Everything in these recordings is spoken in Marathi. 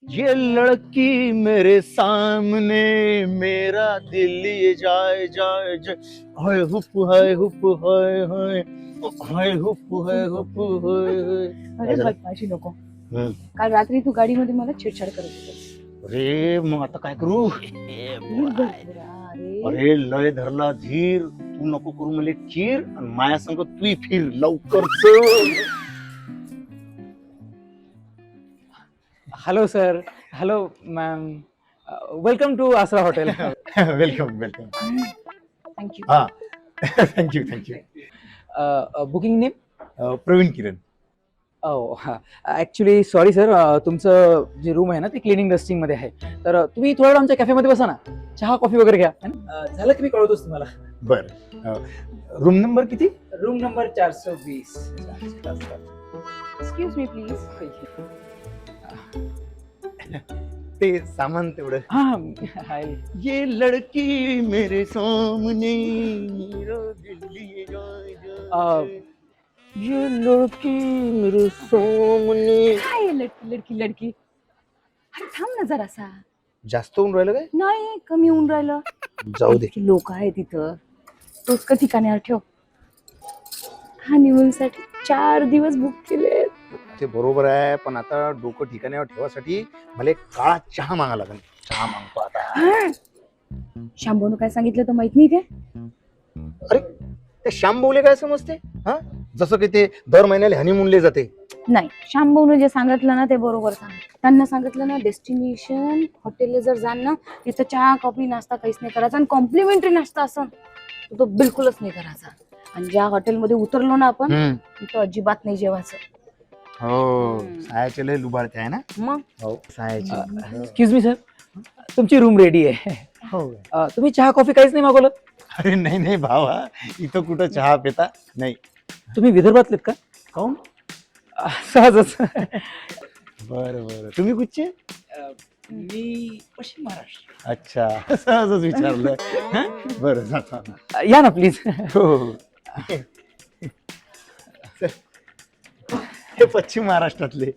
ये लड़की मेरे सामने मेरा दिल ये जाए जाए जाए हाय हुप हाय हुप हाय हाय हाय हुप हाय हुप हाय हाय. अरे झालं? बदमाशी नको. हम्म. काल रात्री तू गाडीमध्ये मला छेडछाड करत होतास. अरे मग आता काय करू प्लीज बरं, अरे अरे लय धरला धीर तू नको करू मला चीर आणि माया संग तू फिर लवकर चल. Hello sir, hello ma'am, welcome to Aasra hotel. Welcome welcome. Thank you. हा thank you thank you. Booking name? Praveen Kiran. Oh हां, ॲक्च्युली सॉरी सर, तुमचं जे रूम आहे ना ते क्लिनिंग डस्टिंगमध्ये आहे. तर तुम्ही थोडं आमच्या कॅफेमध्ये बसा ना, चहा कॉफी वगैरे घ्या. झालं की मी कळवतोच तुम्हाला. बर रूम नंबर किती? Room number 420. Excuse me please. ते सामान तेवढं. हां हाय. ये लड़की मेरे सामने मेरा दिल ये जाए जाए. ये लड़की मेरे सामने. काय लडकी लडकी लडकी. अरे थांब ना जरासा. जास्त होऊन राहिलं काय? नाही कमी होऊन राहिलं. जाऊ दे. लोक आहे तिथं. तोच का ठिकाणावर ठेव. हनीमून साठी 4 दिवस बुक केले. ते बरोबर आहे पण आता डोकं ठिकाणावर ठेवासाठी मला एक काळा चहा मागा लागेल. चहा मागतो आता. शांभून काय सांगितलं तर माहित नाही ते. अरे ते श्याम भाऊले काय समजते? हा जसं की ते दर महिन्याला हनीमूनले जाते. नाही शांभून जे सांगितलं ना ते बरोबर सांग. त्यांना सांगितलं ना डेस्टिनेशन हॉटेलला जर जाण ना तिथं चहा कॉफी नाश्ता काहीच नाही करायचा आणि कॉम्प्लिमेंटरी नाश्ता असं तो बिलकुलच नाही करायचा. आणि ज्या हॉटेलमध्ये उतरलो ना आपण तिथं अजिबात नाही जेवायचं. हो सायाचे लय लुबाडते आहे ना. मग हो सायाची. एक्सक्यूज मी सर, तुमची रूम रेडी आहे. हो. तुम्ही चहा कॉफी काहीच नाही मागवलं? अरे नाही नाही भावा इथं कुठं चहा पिता नाही. तुम्ही विदर्भातलेत का? काऊन? सहजच. बरं बरं तुम्ही कुठचे? मी पश्चिम महाराष्ट्र. अच्छा सहजच विचारलं. हं? बरं जा. या ना प्लीज. हो हो. हे पश्चिम महाराष्ट्रातले.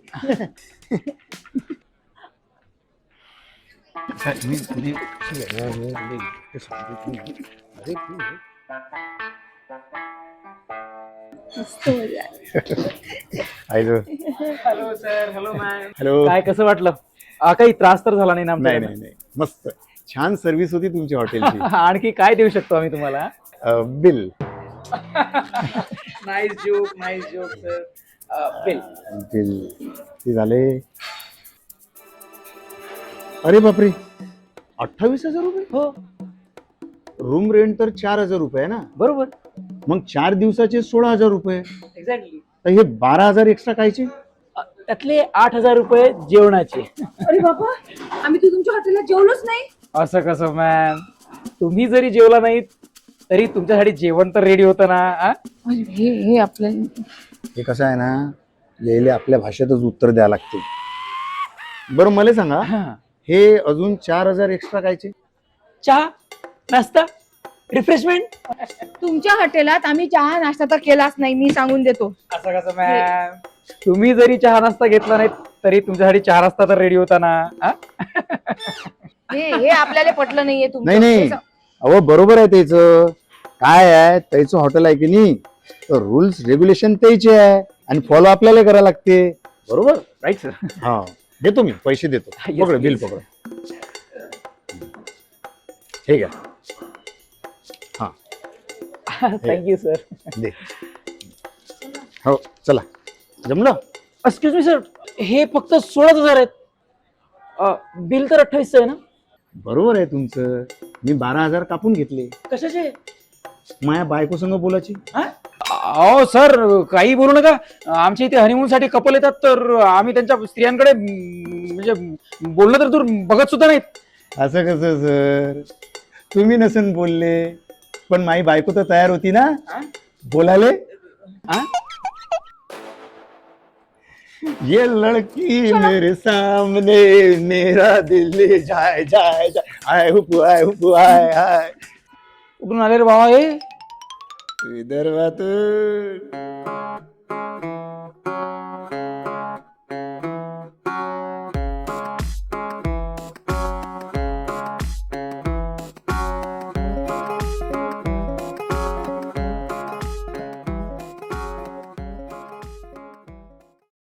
Hello sir, hello ma'am. Hello. काय कसं वाटलं? काही त्रास तर झाला नाही ना नाही आमच्या? नाही नाही मस्त छान सर्व्हिस होती तुमची हॉटेलची. आणखी काय देऊ शकतो आम्ही तुम्हाला? Bill. Nice joke sir. Bill. Bill ते झाले. अरे बापरे 28,000 रुपये. हो रूम रेंट तर 4,000 रुपये आहे ना. बरोबर. मग 4 दिवसाचे 16,000 रुपये. एक्झॅक्टली. तर हे 12,000 एक्स्ट्रा कायचे? त्यातले 8,000 रुपये जेवणाचे. अरे बाबा आम्ही तू तुमच्या हॉटेलला जेवलोच नाही. असं कसं मॅम? तुम्ही जरी जेवला नाहीत तरी तुमच्यासाठी जेवण तर रेडी होतं ना. अरे हे आपल्याला हे कसं आहे ना यायले आपल्या भाषेतच उत्तर द्यावं लागते. बरं मला सांगा हे अजून 4,000 एक्स्ट्रा कायचे? चहा नाश्ता रिफ्रेशमेंट. तुमच्या हॉटेलात आम्ही चहा नाश्ता तर केलाच नाही मी सांगून देतो. असं कसं मॅम? तुम्ही जरी चहा नाश्ता घेतला नाही तरी तुमच्यासाठी चहा नाश्ता तर रेडी होता ना. हे आपल्याला पटलं नाहीये नाही नाही तुमचं. अहो बरोबर आहे त्याचं. काय आहे त्याचं हॉटेल आहे की नाही तर रूल्स रेग्युलेशन त्याचे आहे आणि फॉलो आपल्याला करायला लागते. बरोबर. Right sir. हा देतो मी पैसे देतो. Yes, पकड बिल please. पकड. ठीक आहे. हा थँक्यू सर. दे. हो चला जमलं. एक्सक्यूज मी सर, हे फक्त 16,000 आहेत. बिल तर 28 आहे ना? बरोबर आहे तुमचं. मी 12,000 कापून घेतले. कशाचे? माया बायको संग बोलायची. अहो सर काही बोलू नका. आमच्या इथे हनीमून साठी कपल येतात तर आम्ही त्यांच्या स्त्रियांकडे म्हणजे बोललं तर दूर बघत सुद्धा नाहीत. असं कसं सर? तुम्ही नसन बोलले पण माई बायको तर तयार होती ना बोलाले. ये लड़की मेरे सामने मेरा दिल ले जाए जाए जाए I hoop I hoop I I. कुठून आले रे बाबा हे? विदर्भातून.